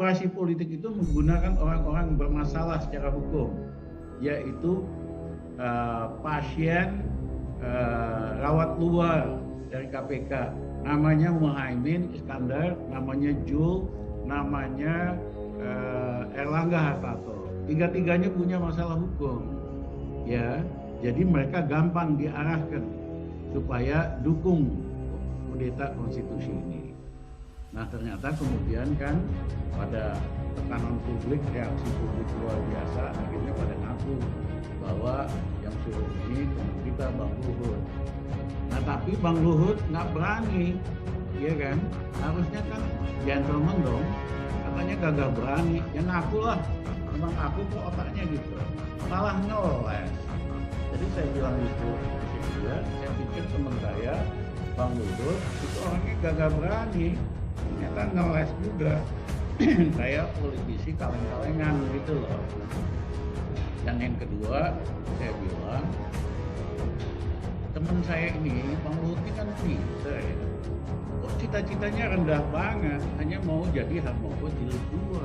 operasi politik itu menggunakan orang-orang bermasalah secara hukum, yaitu pasien rawat luar dari KPK, namanya Muhaimin Iskandar, namanya Jul, namanya Erlangga Hartarto. Tiga-tiganya punya masalah hukum, ya. Jadi mereka gampang diarahkan supaya dukung kudeta konstitusi ini. Nah, ternyata kemudian kan pada tekanan publik, reaksi publik luar biasa, akhirnya pada ngaku bahwa yang suruh ini teman kita Bang Luhut. Nah, tapi Bang Luhut nggak berani, ya kan? Harusnya kan gentleman dong, katanya gagah berani, ya ngaku lah, emang aku kok otaknya gitu, malah ngeles. Jadi saya bilang itu dia, saya pikir teman saya Bang Luhut itu orangnya gagah berani, ternyata ngeles juga. Kayak politisi kaleng-kalengan gitu loh. Dan yang kedua, saya bilang teman saya ini Bang Luhut ini kan pinter ya, kok cita-citanya rendah banget, hanya mau jadi Harmoko jilid 2.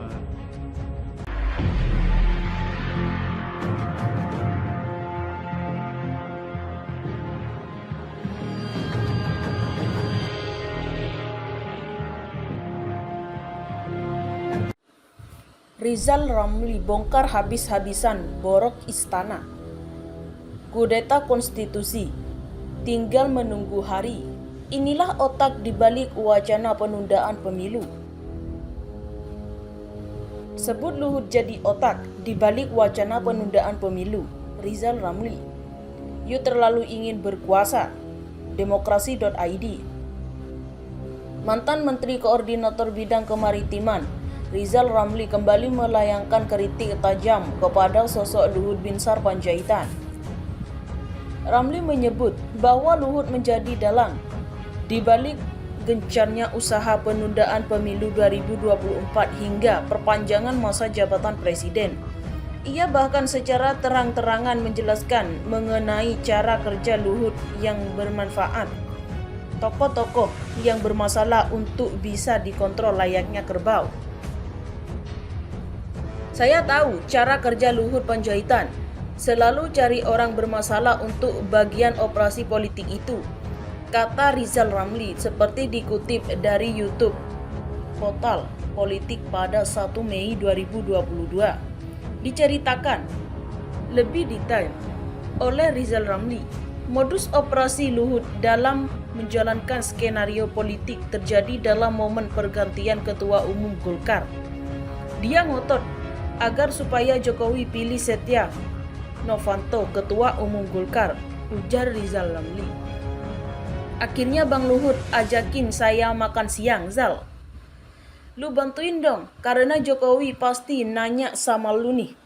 Rizal Ramli bongkar habis-habisan borok istana. Kudeta konstitusi, tinggal menunggu hari. Inilah otak dibalik wacana penundaan pemilu. Sebut Luhut jadi otak dibalik wacana penundaan pemilu. Rizal Ramli. You terlalu ingin berkuasa. Demokrasi.id. Mantan Menteri Koordinator Bidang Kemaritiman Rizal Ramli kembali melayangkan kritik tajam kepada sosok Luhut Binsar Panjaitan. Ramli menyebut bahwa Luhut menjadi dalang di balik gencarnya usaha penundaan pemilu 2024 hingga perpanjangan masa jabatan presiden. Ia bahkan secara terang-terangan menjelaskan mengenai cara kerja Luhut yang bermanfaat. Tokoh-tokoh yang bermasalah untuk bisa dikontrol layaknya kerbau. Saya tahu cara kerja Luhut Panjaitan, selalu cari orang bermasalah untuk bagian operasi politik itu, kata Rizal Ramli seperti dikutip dari YouTube Portal Politik pada 1 Mei 2022. Diceritakan lebih detail oleh Rizal Ramli, modus operasi Luhut dalam menjalankan skenario politik terjadi dalam momen pergantian Ketua Umum Golkar. Dia ngotot agar supaya Jokowi pilih Setia Novanto Ketua Umum Golkar, ujar Rizal Ramli. Akhirnya Bang Luhut ajakin saya makan siang, Zal. Lu bantuin dong, karena Jokowi pasti nanya sama lu nih.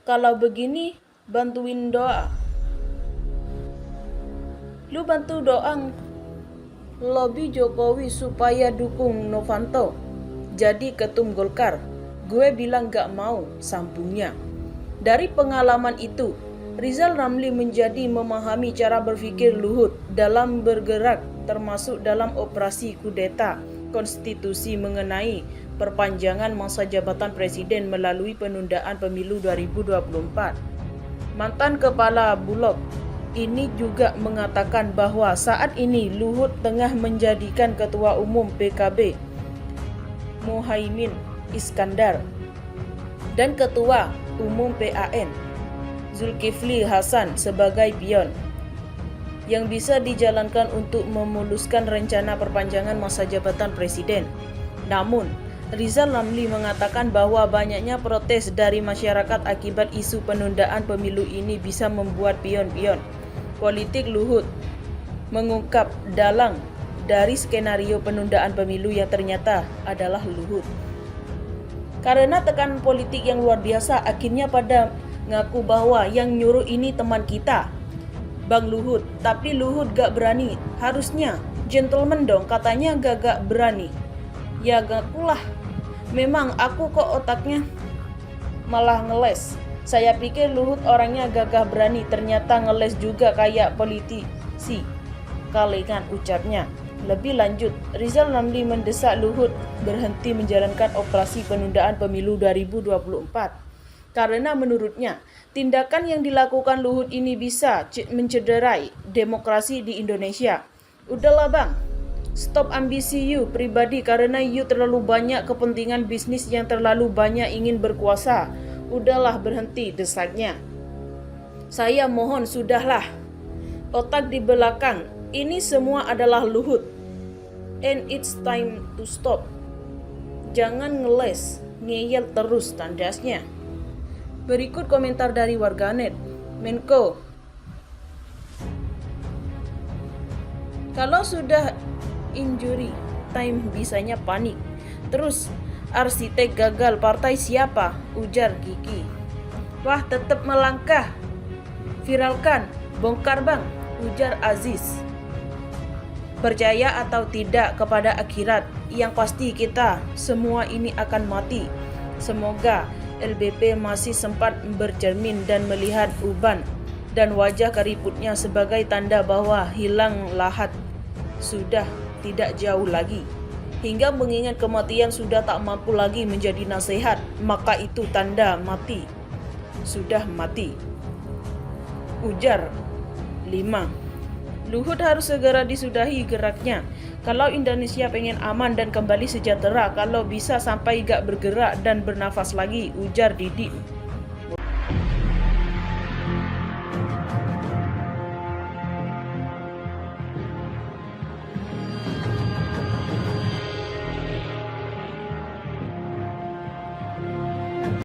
Kalau begini, bantuin doa. Lu bantu doang lobby Jokowi supaya dukung Novanto jadi ketum Golkar. Gue bilang gak mau, sambungnya. Dari pengalaman itu, Rizal Ramli menjadi memahami cara berpikir Luhut dalam bergerak termasuk dalam operasi kudeta konstitusi mengenai perpanjangan masa jabatan presiden melalui penundaan pemilu 2024. Mantan kepala Bulog ini juga mengatakan bahwa saat ini Luhut tengah menjadikan Ketua Umum PKB Muhaimin Iskandar dan Ketua Umum PAN Zulkifli Hasan sebagai pion yang bisa dijalankan untuk memuluskan rencana perpanjangan masa jabatan presiden. Namun, Rizal Ramli mengatakan bahwa banyaknya protes dari masyarakat akibat isu penundaan pemilu ini bisa membuat pion-pion politik Luhut mengungkap dalang dari skenario penundaan pemilu yang ternyata adalah Luhut. Karena tekanan politik yang luar biasa, akhirnya pada ngaku bahwa yang nyuruh ini teman kita, Bang Luhut. Tapi Luhut gak berani. Harusnya gentleman dong, katanya gak berani. Ya ngakulah. Memang aku kok otaknya malah ngeles. Saya pikir Luhut orangnya gagah berani, ternyata ngeles juga kayak politisi. Kalengan, ucapnya. Lebih lanjut, Rizal Ramli mendesak Luhut berhenti menjalankan operasi penundaan pemilu 2024 karena menurutnya tindakan yang dilakukan Luhut ini bisa mencederai demokrasi di Indonesia. Udahlah bang, stop ambisi you pribadi karena you terlalu banyak kepentingan bisnis yang terlalu banyak ingin berkuasa. Udahlah berhenti, desaknya. Saya mohon sudahlah. Otak di belakang ini semua adalah Luhut. And it's time to stop. Jangan ngeles, ngeyel terus, tandasnya. Berikut komentar dari warganet. Menko, kalau sudah injury time bisanya panik. Terus arsitek gagal partai siapa? Ujar Kiki. Wah, tetap melangkah. Viralkan, bongkar bang, ujar Aziz. Percaya atau tidak kepada akhirat, yang pasti kita semua ini akan mati. Semoga LBP masih sempat bercermin dan melihat uban dan wajah keriputnya sebagai tanda bahwa hilang lahat sudah tidak jauh lagi. Hingga mengingat kematian sudah tak mampu lagi menjadi nasihat, maka itu tanda mati. Sudah mati. Ujar 5. Luhut harus segera disudahi geraknya. Kalau Indonesia pengen aman dan kembali sejahtera, kalau bisa sampai gak bergerak dan bernafas lagi, ujar Didi.